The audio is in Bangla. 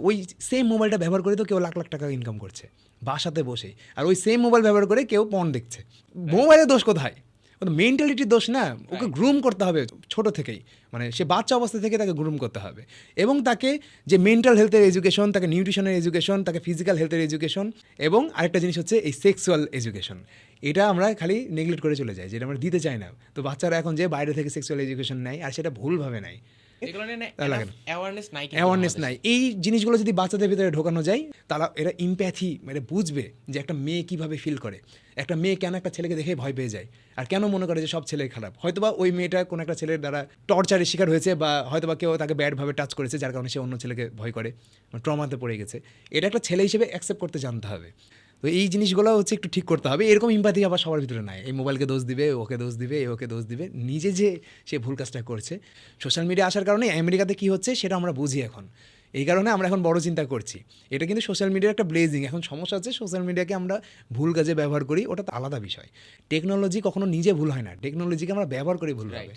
ওই সেম মোবাইলটা ব্যবহার করে তো কেউ লাখ লাখ টাকা ইনকাম করছে বাসাতে বসে, আর ওই সেম মোবাইল ব্যবহার করে কেউ পর্ন দেখছে। মোবাইলের দোষ কোথায়? মেন্টালিটির দোষ না, ওকে গ্রুম করতে হবে ছোট থেকেই, মানে সে বাচ্চা অবস্থা থেকে তাকে গ্রুম করতে হবে, এবং তাকে যে মেন্টাল হেলথের এডুকেশন, তাকে নিউট্রিশনের এডুকেশন, তাকে ফিজিক্যাল হেলথের এডুকেশন, এবং আরেকটা জিনিস হচ্ছে এই সেক্সুয়াল এডুকেশন। এটা আমরা খালি নেগলেক্ট করে চলে যাই, যেটা আমরা দিতে চাই না। তো বাচ্চারা এখন যে বাইরে থেকে সেক্সুয়াল এডুকেশন নেয়, আর সেটা ভুলভাবে নেয়, অ্যাওয়ারনেস নাই। এই জিনিসগুলো যদি বাচ্চাদের ভিতরে ঢোকানো যায়, তারা এরা ইম্প্যাথি মানে বুঝবে যে একটা মেয়ে কীভাবে ফিল করে, একটা মেয়ে কেন একটা ছেলেকে দেখে ভয় পেয়ে যায়, আর কেন মনে করে যে সব ছেলে খারাপ। হয়তোবা ওই মেয়েটা কোনো একটা ছেলের দ্বারা টর্চারের শিকার হয়েছে, বা হয়তোবা কেউ তাকে ব্যাডভাবে টাচ করেছে, যার কারণে সে অন্য ছেলেকে ভয় করে, ট্রমাতে পড়ে গেছে। এটা একটা ছেলে হিসেবে অ্যাকসেপ্ট করতে জানতে হবে। তো এই জিনিসগুলো হচ্ছে একটু ঠিক করতে হবে। এরকম ইম্প্যাথি আবার সবার ভিতরে নাই, এই মোবাইলকে দোষ দিবে, ওকে দোষ দিবে, ওকে দোষ দিবে, নিজে যে সে ভুল কাজটা করছে। সোশ্যাল মিডিয়া আসার কারণে আমেরিকাতে কী হচ্ছে সেটা আমরা বুঝি এখন, এই কারণে আমরা এখন বড় চিন্তা করছি। এটা কিন্তু সোশ্যাল মিডিয়ার একটা ব্লেজিং। এখন সমস্যা হচ্ছে সোশ্যাল মিডিয়াকে আমরা ভুল কাজে ব্যবহার করি, ওটা তো আলাদা বিষয়। টেকনোলজি কখনো নিজে ভুল হয় না, টেকনোলজিকে আমরা ব্যবহার করি ভুলভাবে।